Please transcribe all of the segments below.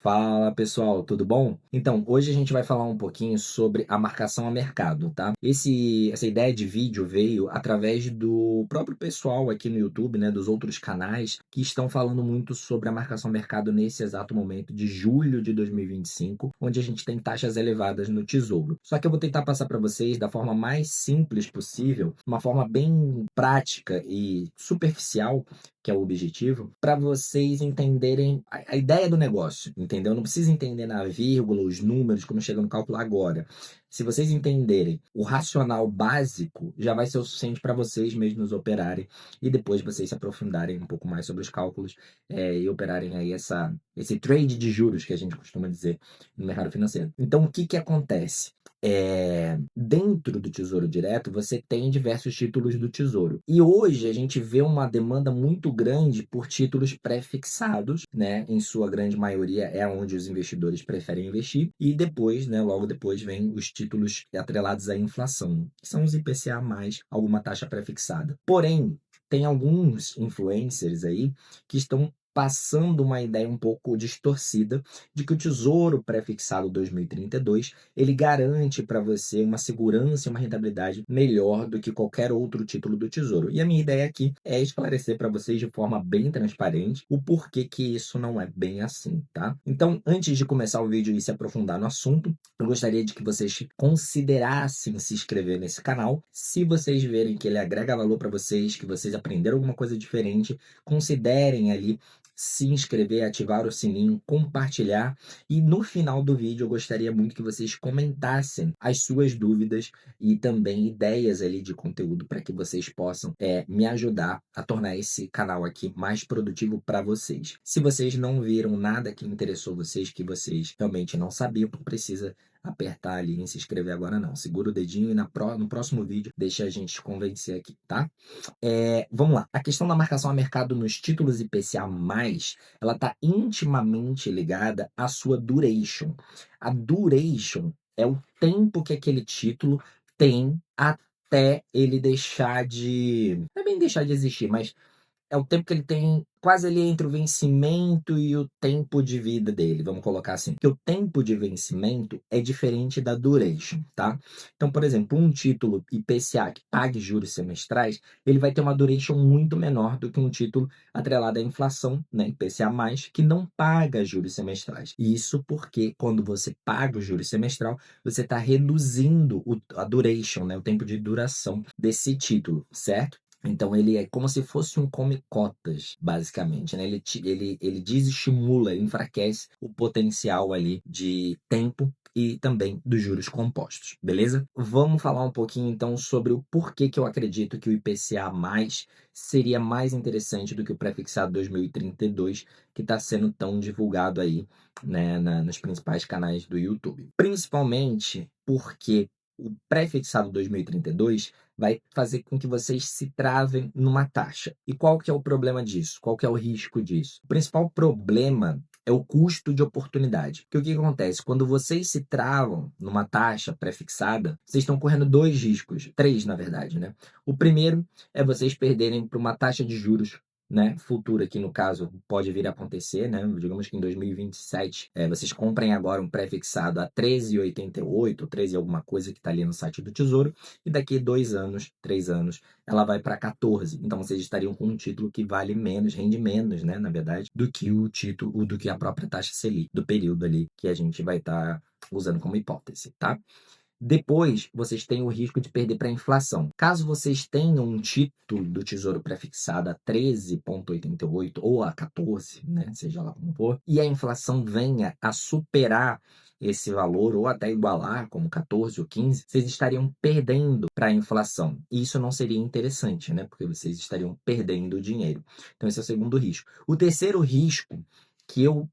Fala pessoal, tudo bom? Então, hoje a gente vai falar um pouquinho sobre a marcação a mercado, tá? Essa ideia de vídeo veio através do próprio pessoal aqui no YouTube, né, dos outros canais que estão falando muito sobre a marcação a mercado nesse exato momento de julho de 2025, onde a gente tem taxas elevadas no Tesouro. Só que eu vou tentar passar para vocês da forma mais simples possível, uma forma bem prática e superficial, que é o objetivo, para vocês entenderem a ideia do negócio, entendeu? Não precisa entender na vírgula, os números, como chega no cálculo agora. Se vocês entenderem o racional básico, já vai ser o suficiente para vocês mesmos operarem e depois vocês se aprofundarem um pouco mais sobre os cálculos e operarem aí esse trade de juros que a gente costuma dizer no mercado financeiro. Então, o que que acontece? Dentro do Tesouro Direto, você tem diversos títulos do Tesouro. E hoje a gente vê uma demanda muito grande por títulos pré-fixados, né? Em sua grande maioria é onde os investidores preferem investir. E depois, né, logo depois, vem os títulos atrelados à inflação, que são os IPCA mais alguma taxa pré-fixada. Porém, tem alguns influencers aí que estão passando uma ideia um pouco distorcida de que o Tesouro Pré-fixado 2032 ele garante para você uma segurança e uma rentabilidade melhor do que qualquer outro título do Tesouro. E a minha ideia aqui é esclarecer para vocês de forma bem transparente o porquê que isso não é bem assim, tá? Então, antes de começar o vídeo e se aprofundar no assunto, eu gostaria de que vocês considerassem se inscrever nesse canal. Se vocês verem que ele agrega valor para vocês, que vocês aprenderam alguma coisa diferente, considerem ali se inscrever, ativar o sininho, compartilhar. E no final do vídeo eu gostaria muito que vocês comentassem as suas dúvidas e também ideias ali de conteúdo para que vocês possam me ajudar a tornar esse canal aqui mais produtivo para vocês. Se vocês não viram nada que interessou vocês, que vocês realmente não sabiam, não precisa apertar ali em se inscrever agora não. Segura o dedinho e no próximo vídeo deixa a gente convencer aqui, tá? Vamos lá. A questão da marcação a mercado nos títulos IPCA+, ela está intimamente ligada à sua duration. A duration é o tempo que aquele título tem até ele deixar de... Não é bem deixar de existir, mas é o tempo que ele tem quase ali entre o vencimento e o tempo de vida dele, vamos colocar assim. Porque o tempo de vencimento é diferente da duration, tá? Então, por exemplo, um título IPCA que pague juros semestrais, ele vai ter uma duration muito menor do que um título atrelado à inflação, né, IPCA+, que não paga juros semestrais. Isso porque quando você paga o juros semestral, você está reduzindo a duration, né, o tempo de duração desse título, certo? Então, ele é como se fosse um come-cotas, basicamente, né? Ele desestimula, enfraquece o potencial ali de tempo e também dos juros compostos, beleza? Vamos falar um pouquinho, então, sobre o porquê que eu acredito que o IPCA+, seria mais interessante do que o prefixado 2032, que está sendo tão divulgado aí, né, nos principais canais do YouTube. Principalmente porque o prefixado 2032 vai fazer com que vocês se travem numa taxa. E qual que é o problema disso? Qual que é o risco disso? O principal problema é o custo de oportunidade. Porque o que acontece? Quando vocês se travam numa taxa pré-fixada, vocês estão correndo dois riscos, três na verdade, né? O primeiro é vocês perderem para uma taxa de juros, né, futura, que no caso pode vir a acontecer, né? Digamos que em 2027 vocês comprem agora um pré-fixado a 13,88, 13 alguma coisa que está ali no site do Tesouro, e daqui 2 anos, 3 anos, ela vai para 14. Então vocês estariam com um título que vale menos, rende menos, né, na verdade, do que o título, do que a própria taxa Selic, do período ali que a gente vai estar usando como hipótese, tá? Depois, vocês têm o risco de perder para a inflação. Caso vocês tenham um título do Tesouro prefixado a 13,88 ou a 14, né, seja lá como for, e a inflação venha a superar esse valor ou até igualar, como 14 ou 15, vocês estariam perdendo para a inflação. E isso não seria interessante, né, porque vocês estariam perdendo dinheiro. Então, esse é o segundo risco. O terceiro risco, que eu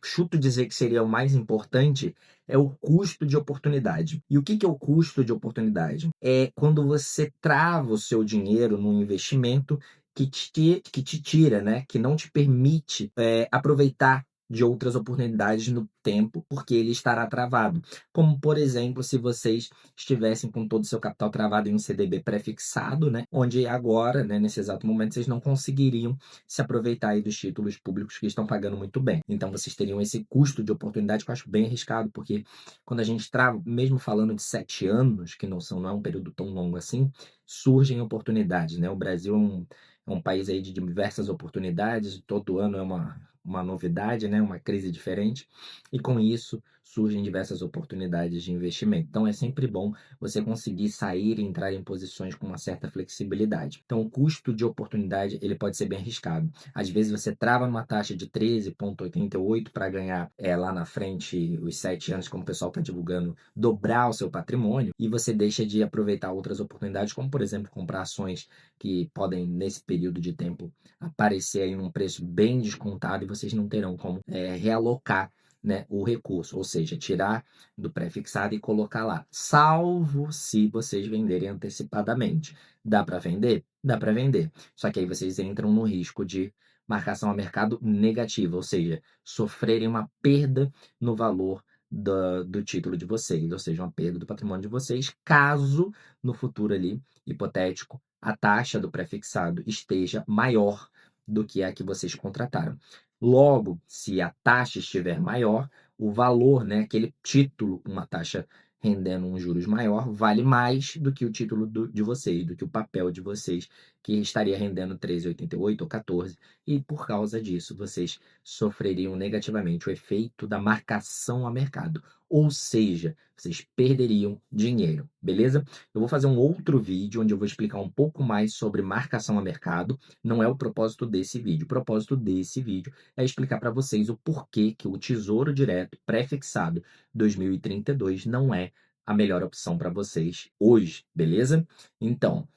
chuto dizer que seria o mais importante, é o custo de oportunidade. E o que é o custo de oportunidade? É quando você trava o seu dinheiro num investimento que te tira, né? Que não te permite aproveitar de outras oportunidades no tempo, porque ele estará travado. Como, por exemplo, se vocês estivessem com todo o seu capital travado em um CDB pré-fixado, né, onde agora, né, nesse exato momento, vocês não conseguiriam se aproveitar aí dos títulos públicos que estão pagando muito bem. Então, vocês teriam esse custo de oportunidade que eu acho bem arriscado, porque quando a gente trava, mesmo falando de 7 anos, que não é um período tão longo assim, surgem oportunidades, né? O Brasil é um país aí de diversas oportunidades, todo ano é uma novidade, né? Uma crise diferente, e com isso surgem diversas oportunidades de investimento. Então é sempre bom você conseguir sair e entrar em posições com uma certa flexibilidade. Então o custo de oportunidade ele pode ser bem arriscado. Às vezes você trava numa taxa de 13,88 para ganhar lá na frente, os 7 anos, como o pessoal está divulgando, dobrar o seu patrimônio, e você deixa de aproveitar outras oportunidades, como por exemplo comprar ações que podem, nesse período de tempo, aparecer em um preço bem descontado e vocês não terão como realocar, né, o recurso, ou seja, tirar do pré-fixado e colocar lá, salvo se vocês venderem antecipadamente. Dá para vender? Dá para vender. Só que aí vocês entram no risco de marcação a mercado negativa, ou seja, sofrerem uma perda no valor do título de vocês, ou seja, uma perda do patrimônio de vocês, caso no futuro ali, hipotético, a taxa do pré-fixado esteja maior do que a que vocês contrataram. Logo, se a taxa estiver maior, o valor, né, aquele título, uma taxa rendendo um juros maior, vale mais do que o título de vocês, do que o papel de vocês, que estaria rendendo 13,88 ou 14, e por causa disso vocês sofreriam negativamente o efeito da marcação a mercado, ou seja, vocês perderiam dinheiro, beleza? Eu vou fazer um outro vídeo onde eu vou explicar um pouco mais sobre marcação a mercado, não é o propósito desse vídeo. O propósito desse vídeo é explicar para vocês o porquê que o Tesouro Direto pré-fixado 2032 não é a melhor opção para vocês hoje, beleza? Então,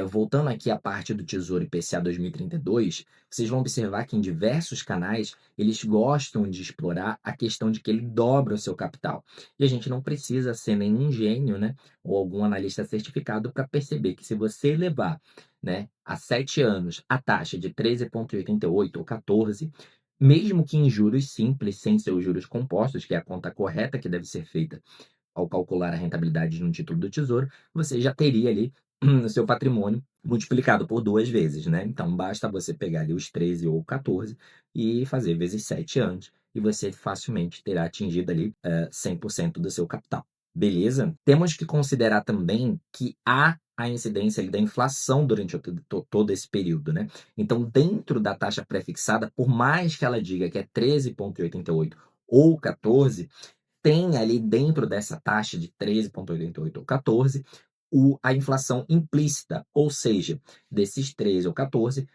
voltando aqui à parte do Tesouro IPCA 2032, vocês vão observar que em diversos canais eles gostam de explorar a questão de que ele dobra o seu capital. E a gente não precisa ser nenhum gênio, né, ou algum analista certificado para perceber que se você levar, né, a 7 anos a taxa de 13,88 ou 14, mesmo que em juros simples, sem seus juros compostos, que é a conta correta que deve ser feita ao calcular a rentabilidade de um título do Tesouro, você já teria ali o seu patrimônio multiplicado por 2 vezes, né? Então, basta você pegar ali os 13 ou 14 e fazer vezes 7 anos, e você facilmente terá atingido ali 100% do seu capital. Beleza? Temos que considerar também que há a incidência ali da inflação durante todo esse período, né? Então, dentro da taxa pré-fixada, por mais que ela diga que é 13,88 ou 14, tem ali dentro dessa taxa de 13,88 ou 14 a inflação implícita, ou seja, desses 13 ou 14,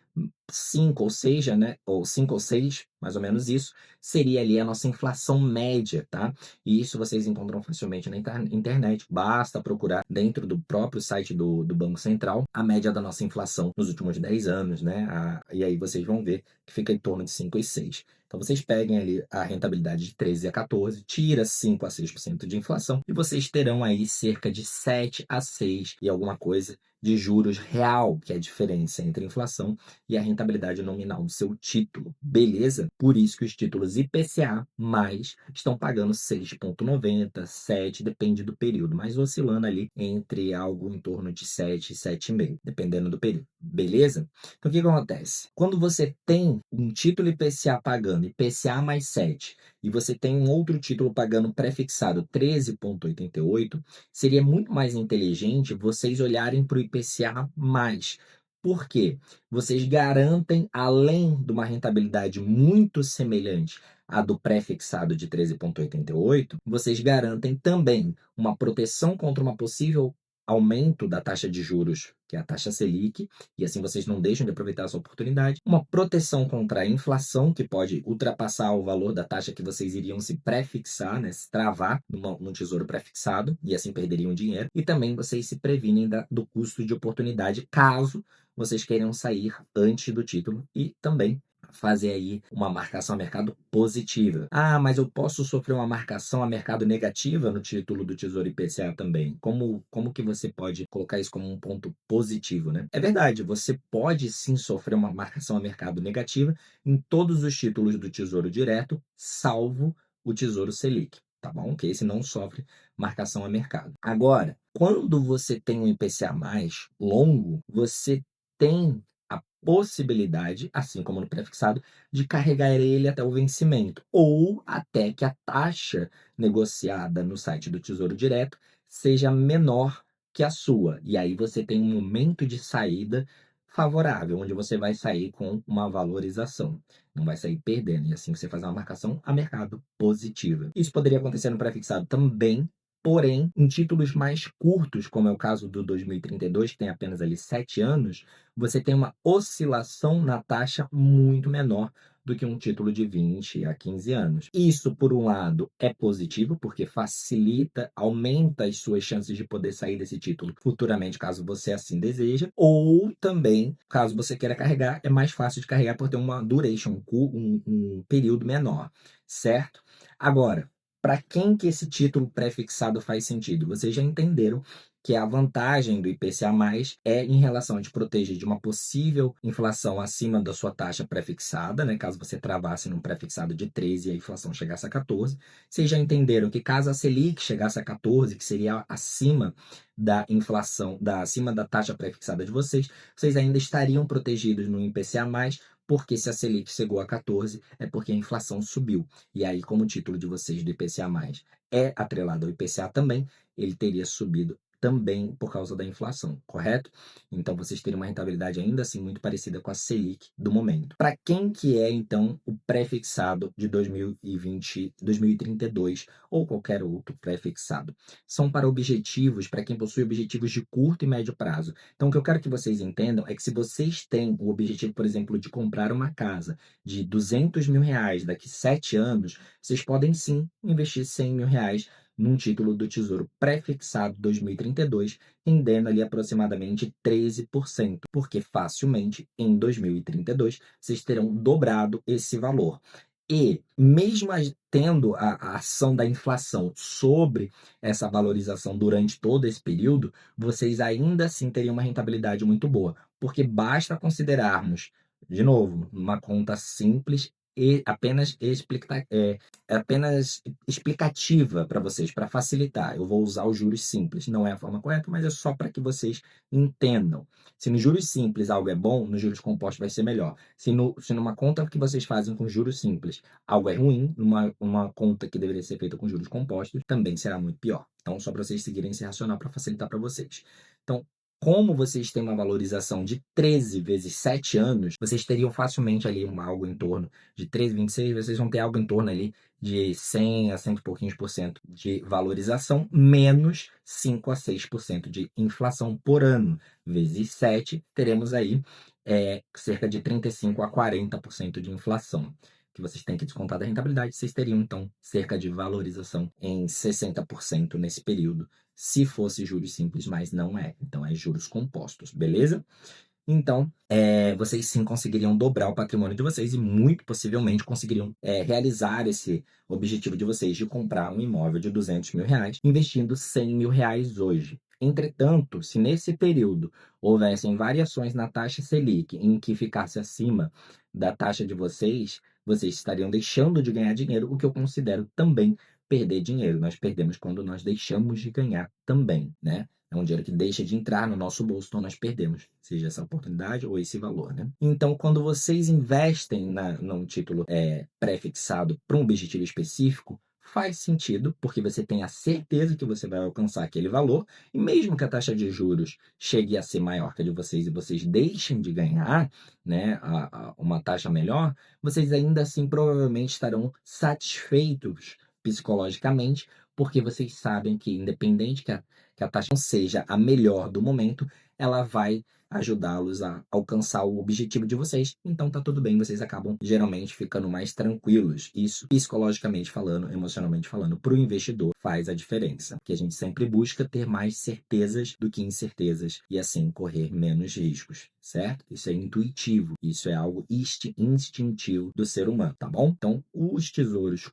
5 ou 6, né, ou 5 ou 6, mais ou menos isso, seria ali a nossa inflação média, tá? E isso vocês encontram facilmente na internet, basta procurar dentro do próprio site do Banco Central a média da nossa inflação nos últimos 10 anos, né? E aí vocês vão ver que fica em torno de 5 e 6. Então vocês peguem ali a rentabilidade de 13 a 14, tira 5 a 6% de inflação e vocês terão aí cerca de 7 a 6 e alguma coisa de juros real, que é a diferença entre a inflação e a rentabilidade nominal do seu título, beleza? Por isso que os títulos IPCA mais estão pagando 6,90, 7, depende do período, mas oscilando ali entre algo em torno de 7 e 7,5, dependendo do período, beleza? Então o que acontece? Quando você tem um título IPCA pagando IPCA mais 7 e você tem um outro título pagando pré-fixado 13,88, seria muito mais inteligente vocês olharem para o IPCA mais. Por quê? Vocês garantem, além de uma rentabilidade muito semelhante à do pré-fixado de 13,88, vocês garantem também uma proteção contra uma possível aumento da taxa de juros, que é a taxa Selic, e assim vocês não deixam de aproveitar essa oportunidade. Uma proteção contra a inflação, que pode ultrapassar o valor da taxa que vocês iriam se pré-fixar, né, se travar num tesouro pré-fixado, e assim perderiam dinheiro. E também vocês se previnem do custo de oportunidade, caso vocês queiram sair antes do título, e também fazer aí uma marcação a mercado positiva. Ah, mas eu posso sofrer uma marcação a mercado negativa no título do Tesouro IPCA também. Como que você pode colocar isso como um ponto positivo, né? É verdade, você pode sim sofrer uma marcação a mercado negativa em todos os títulos do Tesouro Direto, salvo o Tesouro Selic, tá bom? Que esse não sofre marcação a mercado. Agora, quando você tem um IPCA mais longo, você tem a possibilidade, assim como no prefixado, de carregar ele até o vencimento, ou até que a taxa negociada no site do Tesouro Direto seja menor que a sua. E aí você tem um momento de saída favorável, onde você vai sair com uma valorização. Não vai sair perdendo. E assim você faz uma marcação a mercado positiva. Isso poderia acontecer no prefixado também. Porém, em títulos mais curtos, como é o caso do 2032, que tem apenas ali 7 anos, você tem uma oscilação na taxa muito menor do que um título de 20 a 15 anos. Isso, por um lado, é positivo, porque facilita, aumenta as suas chances de poder sair desse título futuramente, caso você assim deseja, ou também, caso você queira carregar, é mais fácil de carregar por ter uma duration, um período menor, certo? Agora, para quem que esse título pré-fixado faz sentido? Vocês já entenderam que a vantagem do IPCA+, é em relação a te proteger de uma possível inflação acima da sua taxa pré-fixada, né? Caso você travasse num pré-fixado de 13 e a inflação chegasse a 14. Vocês já entenderam que caso a Selic chegasse a 14, que seria acima da inflação, acima da taxa pré-fixada de vocês ainda estariam protegidos no IPCA+, porque se a Selic chegou a 14, é porque a inflação subiu. E aí, como o título de vocês do IPCA+, é atrelado ao IPCA também, ele teria subido também por causa da inflação, correto? Então vocês teriam uma rentabilidade ainda assim muito parecida com a Selic do momento. Para quem que é então o pré-fixado de 2020, 2032 ou qualquer outro pré-fixado? São para objetivos, para quem possui objetivos de curto e médio prazo. Então o que eu quero que vocês entendam é que se vocês têm o objetivo, por exemplo, de comprar uma casa de R$ 200 mil daqui a 7 anos, vocês podem sim investir R$ 100 mil num título do Tesouro pré-fixado 2032, rendendo ali aproximadamente 13%, porque facilmente em 2032 vocês terão dobrado esse valor. E mesmo tendo a ação da inflação sobre essa valorização durante todo esse período, vocês ainda assim teriam uma rentabilidade muito boa, porque basta considerarmos, de novo, uma conta simples e apenas explicativa para vocês, para facilitar. Eu vou usar os juros simples. Não é a forma correta, mas é só para que vocês entendam. Se nos juros simples algo é bom, nos juros compostos vai ser melhor. Se numa conta que vocês fazem com juros simples algo é ruim, uma conta que deveria ser feita com juros compostos, também será muito pior. Então, só para vocês seguirem esse racional para facilitar para vocês. Então, como vocês têm uma valorização de 13 vezes 7 anos, vocês teriam facilmente ali algo em torno de 13,26, vocês vão ter algo em torno ali de 100 a 100 e pouquinhos por cento de valorização, menos 5 a 6% de inflação por ano. Vezes 7, teremos aí cerca de 35 a 40% de inflação, que vocês têm que descontar da rentabilidade. Vocês teriam, então, cerca de valorização em 60% nesse período, se fosse juros simples, mas não é. Então, é juros compostos, beleza? Então, vocês sim conseguiriam dobrar o patrimônio de vocês e muito possivelmente conseguiriam realizar esse objetivo de vocês de comprar um imóvel de R$ 200 mil, investindo R$ 100 mil hoje. Entretanto, se nesse período houvessem variações na taxa Selic em que ficasse acima da taxa de vocês estariam deixando de ganhar dinheiro, o que eu considero também perder dinheiro. Nós perdemos quando nós deixamos de ganhar também, né? É um dinheiro que deixa de entrar no nosso bolso, então nós perdemos, seja essa oportunidade ou esse valor, né? Então, quando vocês investem num título pré-fixado para um objetivo específico, faz sentido, porque você tem a certeza que você vai alcançar aquele valor, e mesmo que a taxa de juros chegue a ser maior que a de vocês e vocês deixem de ganhar, né, uma taxa melhor, vocês ainda assim provavelmente estarão satisfeitos psicologicamente, porque vocês sabem que, independente que a taxa não seja a melhor do momento, ela vai ajudá-los a alcançar o objetivo de vocês. Então tá tudo bem, vocês acabam geralmente ficando mais tranquilos. Isso, psicologicamente falando, emocionalmente falando, para o investidor faz a diferença. Que a gente sempre busca ter mais certezas do que incertezas e assim correr menos riscos, certo? Isso é intuitivo, isso é algo instintivo do ser humano, tá bom? Então, os títulos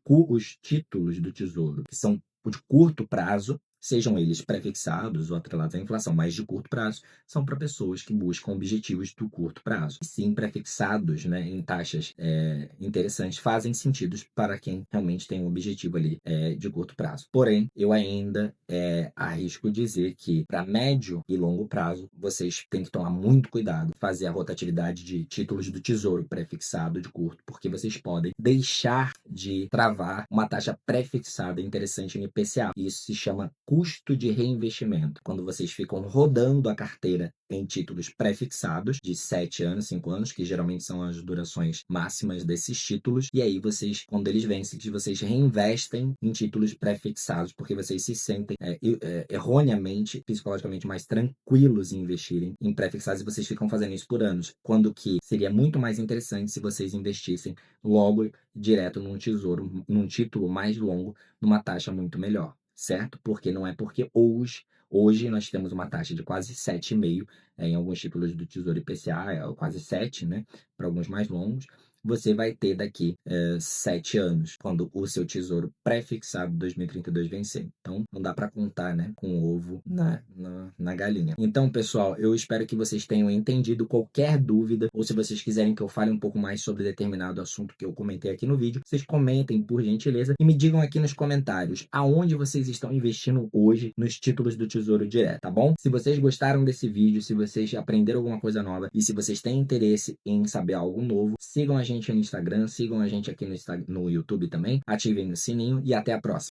do tesouro, que são de curto prazo, sejam eles prefixados ou atrelados à inflação, mas de curto prazo, são para pessoas que buscam objetivos do curto prazo. E sim, prefixados, né, em taxas interessantes, fazem sentido para quem realmente tem um objetivo ali de curto prazo. Porém, eu ainda arrisco dizer que para médio e longo prazo, vocês têm que tomar muito cuidado, fazer a rotatividade de títulos do tesouro prefixado de curto, porque vocês podem deixar de travar uma taxa prefixada interessante no IPCA. Isso se chama custo de reinvestimento. Quando vocês ficam rodando a carteira em títulos prefixados de 7 anos, 5 anos, que geralmente são as durações máximas desses títulos, e aí vocês, quando eles vencem, vocês reinvestem em títulos prefixados, porque vocês se sentem erroneamente, psicologicamente mais tranquilos em investirem em prefixados, e vocês ficam fazendo isso por anos, quando que seria muito mais interessante se vocês investissem logo direto num tesouro, num título mais longo, numa taxa muito melhor, certo? Porque não é porque hoje nós temos uma taxa de quase 7,5 em alguns títulos do Tesouro IPCA, quase 7, né? Para alguns mais longos. Você vai ter daqui 7 anos, quando o seu tesouro pré-fixado 2032 vencer. Então, não dá para contar, né, com o ovo na galinha. Então, pessoal, eu espero que vocês tenham entendido. Qualquer dúvida, ou se vocês quiserem que eu fale um pouco mais sobre determinado assunto que eu comentei aqui no vídeo, vocês comentem, por gentileza, e me digam aqui nos comentários aonde vocês estão investindo hoje nos títulos do Tesouro Direto, tá bom? Se vocês gostaram desse vídeo, se vocês aprenderam alguma coisa nova e se vocês têm interesse em saber algo novo, sigam a gente no Instagram, sigam a gente aqui no YouTube também, ativem o sininho e até a próxima.